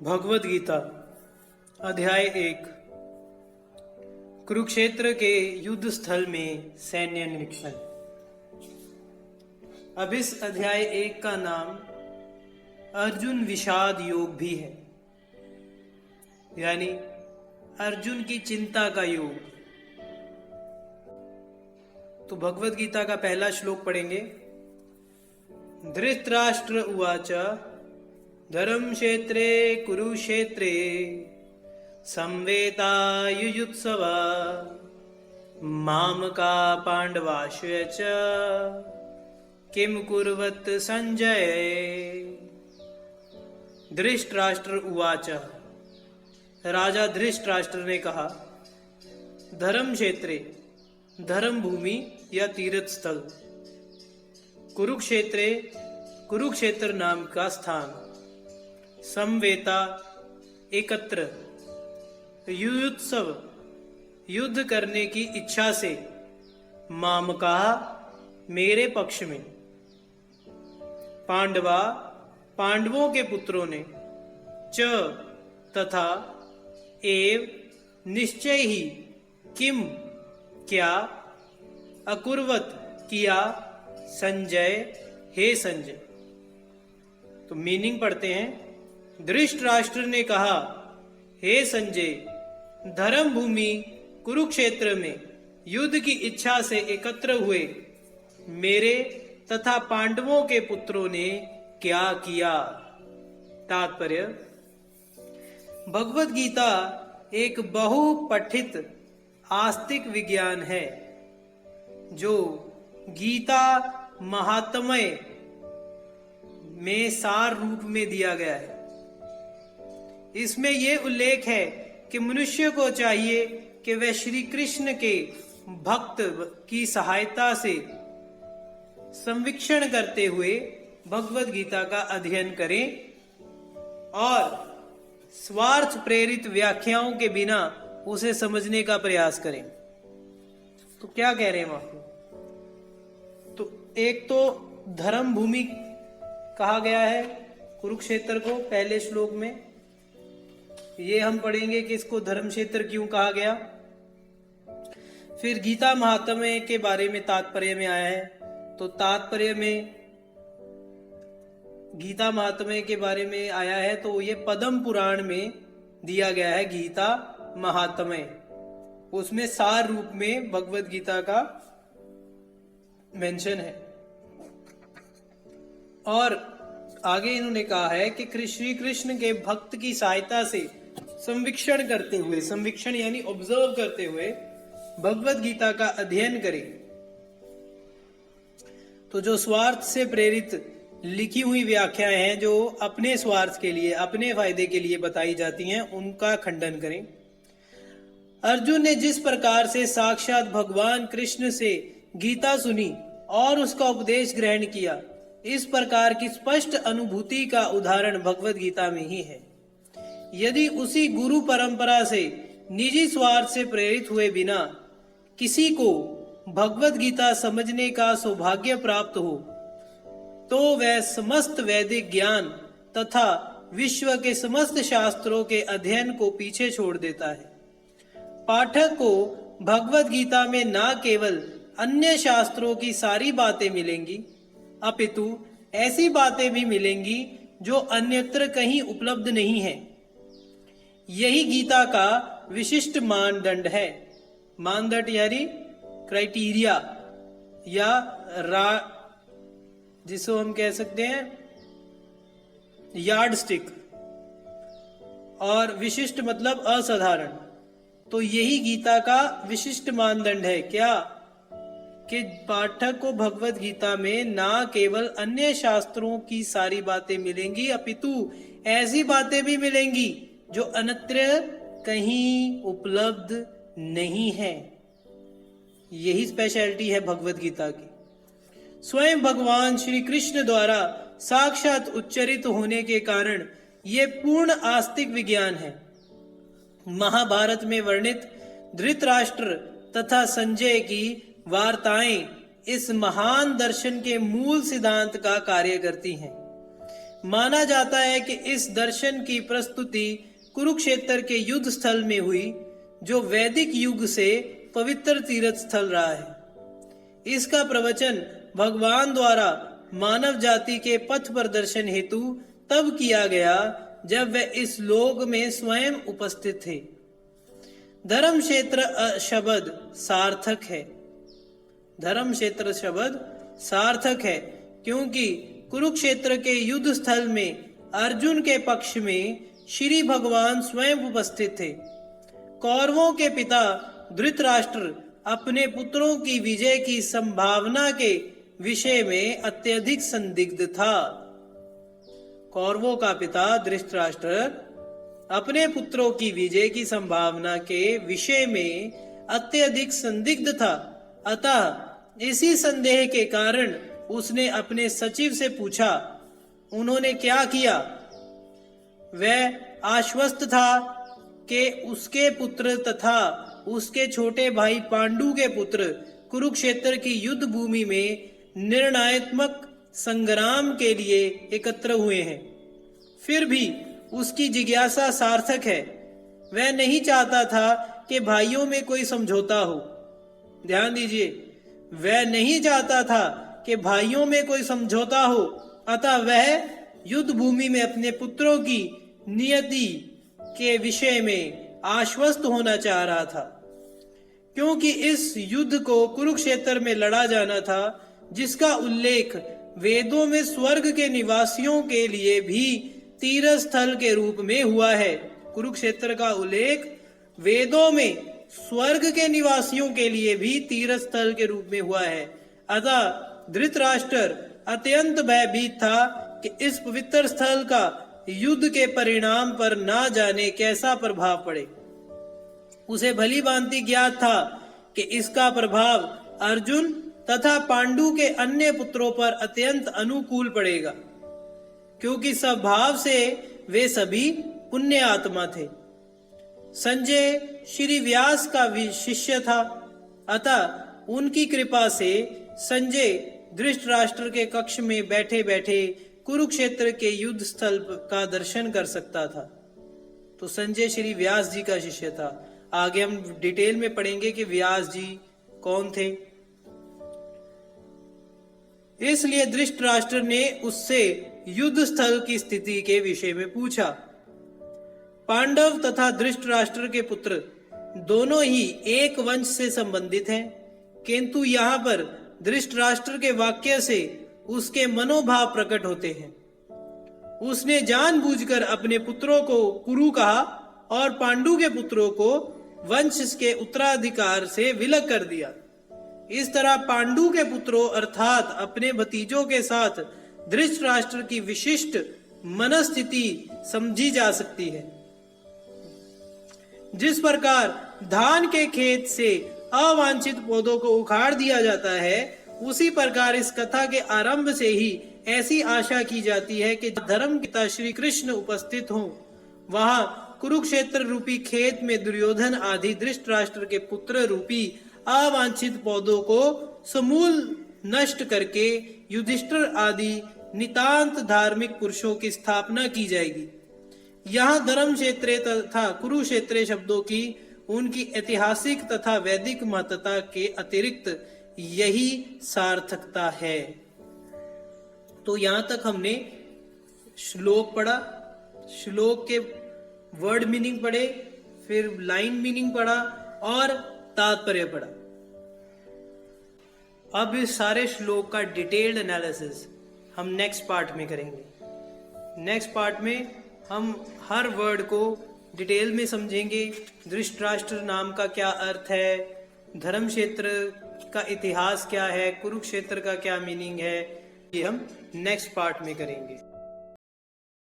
भगवद गीता अध्याय 1 कुरुक्षेत्र के युद्ध स्थल में सैन्य निरीक्षण। अब इस अध्याय 1 का नाम अर्जुन विषाद योग भी है, यानी अर्जुन की चिंता का योग। तो भगवद गीता का पहला श्लोक पढ़ेंगे। धृतराष्ट्र उवाच धर्मक्षेत्रे कुरुक्षेत्रे संवेतायुयुत्सवा मामका पांडवाश्च किम कुर्वत संजय। धृतराष्ट्र उवाच, राजा धृतराष्ट्र ने कहा, धर्म क्षेत्रे धर्म भूमि या तीर्थ स्थल, कुरुक्षेत्रे कुरुक्षेत्र नाम का स्थान, समवेता एकत्र, युयुत्सव युद्ध करने की इच्छा से, मामका मेरे पक्ष में, पांडवा पांडवों के पुत्रों ने, च तथा, एव निश्चय ही, किम क्या, अकुर्वत किया, संजय हे संजय। तो मीनिंग पढ़ते हैं। धृतराष्ट्र ने कहा, हे संजय, धर्म भूमि कुरुक्षेत्र में युद्ध की इच्छा से एकत्र हुए मेरे तथा पांडवों के पुत्रों ने क्या किया। तात्पर्य, भगवद गीता एक बहुपठित आस्तिक विज्ञान है जो गीता महात्म्य में सार रूप में दिया गया है। इसमें यह उल्लेख है कि मनुष्य को चाहिए कि वह श्री कृष्ण के भक्त की सहायता से संवीक्षण करते हुए भगवद गीता का अध्ययन करें और स्वार्थ प्रेरित व्याख्याओं के बिना उसे समझने का प्रयास करें। तो क्या कह रहे हैं वहां पे? तो एक तो धर्म भूमि कहा गया है कुरुक्षेत्र को पहले श्लोक में। ये हम पढ़ेंगे कि इसको धर्म क्षेत्र क्यों कहा गया। फिर गीता महात्म्य के बारे में तात्पर्य में आया है, तो तात्पर्य में गीता महात्म्य के बारे में आया है तो ये पद्म पुराण में दिया गया है गीता महात्म्य। उसमें सार रूप में भगवद गीता का मेंशन है। और आगे इन्होंने कहा है कि श्री कृष्ण के भक्त की सहायता से संवीक्षण करते हुए, संवीक्षण यानी ऑब्जर्व करते हुए भगवद गीता का अध्ययन करें। तो जो स्वार्थ से प्रेरित लिखी हुई व्याख्याएं हैं जो अपने स्वार्थ के लिए, अपने फायदे के लिए बताई जाती हैं, उनका खंडन करें। अर्जुन ने जिस प्रकार से साक्षात भगवान कृष्ण से गीता सुनी और उसका उपदेश ग्रहण किया, इस प्रकार की स्पष्ट अनुभूति का उदाहरण भगवद गीता में ही है। यदि उसी गुरु परंपरा से निजी स्वार्थ से प्रेरित हुए बिना किसी को भगवद गीता समझने का सौभाग्य प्राप्त हो, तो वह समस्त वैदिक ज्ञान तथा विश्व के समस्त शास्त्रों के अध्ययन को पीछे छोड़ देता है। पाठक को भगवद गीता में न केवल अन्य शास्त्रों की सारी बातें मिलेंगी, अपितु ऐसी बातें भी मिलेंगी जो अन्यत्र कहीं उपलब्ध नहीं है। यही गीता का विशिष्ट मानदंड है। मानदंड यानी क्राइटेरिया या जिसको हम कह सकते हैं यार्ड स्टिक, और विशिष्ट मतलब असाधारण। तो यही गीता का विशिष्ट मानदंड है। क्या? कि पाठक को भगवद गीता में ना केवल अन्य शास्त्रों की सारी बातें मिलेंगी, अपितु ऐसी बातें भी मिलेंगी जो अन्यत्र कहीं उपलब्ध नहीं है। यही स्पेशलिटी है भगवद गीता की। स्वयं भगवान श्री कृष्ण द्वारा साक्षात उच्चरित होने के कारण यह पूर्ण आस्तिक विज्ञान है। महाभारत में वर्णित धृतराष्ट्र तथा संजय की वार्ताएं इस महान दर्शन के मूल सिद्धांत का कार्य करती हैं। माना जाता है कि इस दर्शन की प्रस्तुति कुरुक्षेत्र के युद्ध स्थल में हुई, जो वैदिक युग से पवित्र तीर्थ स्थल रहा है। इसका प्रवचन भगवान द्वारा मानव जाति के पथ प्रदर्शन हेतु तब किया गया जब वे इस लोक में स्वयं उपस्थित थे। धर्म क्षेत्र शब्द सार्थक है। धर्म क्षेत्र शब्द सार्थक है क्योंकि कुरुक्षेत्र के युद्ध स्थल में अर्जुन के पक्ष में श्री भगवान स्वयं उपस्थित थे। कौरवों के पिता धृतराष्ट्र अपने पुत्रों की विजय की संभावना के विषय में अत्यधिक संदिग्ध था। कौरवों का पिता धृतराष्ट्र अपने पुत्रों की विजय की संभावना के विषय में अत्यधिक संदिग्ध था। अतः इसी संदेह के कारण उसने अपने सचिव से पूछा। उन्होंने क्या किया? वह आश्वस्त था कि उसके पुत्र तथा उसके छोटे भाई पांडु के पुत्र कुरुक्षेत्र की युद्ध भूमि में निर्णयात्मक संग्राम के लिए एकत्र हुए हैं। फिर भी उसकी जिज्ञासा सार्थक है। वह नहीं चाहता था कि भाइयों में कोई समझौता हो। ध्यान दीजिए, वह नहीं चाहता था कि भाइयों में कोई समझौता हो। अतः वह युद्ध भूमि में अपने पुत्रों की नियति के विषय में आश्वस्त होना चाह रहा था, क्योंकि इस युद्ध को कुरुक्षेत्र में लड़ा जाना था, जिसका उल्लेख वेदों में स्वर्ग के निवासियों के लिए भी तीर्थ स्थल के रूप में हुआ है। कुरुक्षेत्र का उल्लेख वेदों में स्वर्ग के निवासियों के लिए भी तीर्थ स्थल के रूप में हुआ है। अतः धृतराष्ट्र अत्यंत भयभीत था कि इस पवित्र स्थल का युद्ध के परिणाम पर ना जाने कैसा प्रभाव पड़े। उसे भली भांति ज्ञात था कि इसका प्रभाव अर्जुन तथा पांडु के अन्य पुत्रों पर अत्यंत अनुकूल पड़ेगा, क्योंकि स्वभाव से वे सभी पुण्य आत्मा थे। संजय श्री व्यास का शिष्य था। अतः उनकी कृपा से संजय धृतराष्ट्र के कक्ष में बैठे बैठे कुरुक्षेत्र के युद्ध स्थल का दर्शन कर सकता था। तो संजय श्री व्यास जी का शिष्य था। आगे हम डिटेल में पढ़ेंगे कि व्यास जी कौन थे। इसलिए धृतराष्ट्र ने उससे युद्ध स्थल की स्थिति के विषय में पूछा। पांडव तथा धृतराष्ट्र के पुत्र दोनों ही एक वंश से संबंधित हैं, किंतु यहाँ पर धृतराष्ट्र के वाक्य से उसके मनोभाव प्रकट होते हैं। उसने जानबूझकर अपने पुत्रों को कुरु कहा और पांडु के पुत्रों को वंश के उत्तराधिकार से विलग कर दिया। इस तरह पांडु के पुत्रों अर्थात अपने भतीजों के साथ धृतराष्ट्र की विशिष्ट मनस्थिति समझी जा सकती है। जिस प्रकार धान के खेत से अवांछित पौधों को उखाड़ दिया जाता है, उसी प्रकार इस कथा के आरंभ से ही ऐसी आशा की जाती है कि धर्म पिता श्री कृष्ण उपस्थित हों। वहां कुरुक्षेत्र रूपी खेत में दुर्योधन आदि धृतराष्ट्र के पुत्र रूपी अवांछित पौधों को समूल नष्ट करके युधिष्ठिर आदि नितांत धार्मिक पुरुषों की स्थापना की जाएगी। यहाँ धर्म क्षेत्र तथा कुरुक्षेत्र शब्दों की उनकी ऐतिहासिक तथा वैदिक महत्ता के अतिरिक्त यही सार्थकता है। तो यहाँ तक हमने श्लोक पढ़ा, श्लोक के वर्ड मीनिंग पढ़े, फिर लाइन मीनिंग पढ़ा और तात्पर्य पढ़ा। अब इस सारे श्लोक का डिटेल्ड एनालिसिस हम नेक्स्ट पार्ट में करेंगे। नेक्स्ट पार्ट में हम हर वर्ड को डिटेल में समझेंगे। धृतराष्ट्र नाम का क्या अर्थ है, धर्म क्षेत्र का इतिहास क्या है, कुरुक्षेत्र का क्या मीनिंग है, ये हम नेक्स्ट पार्ट में करेंगे।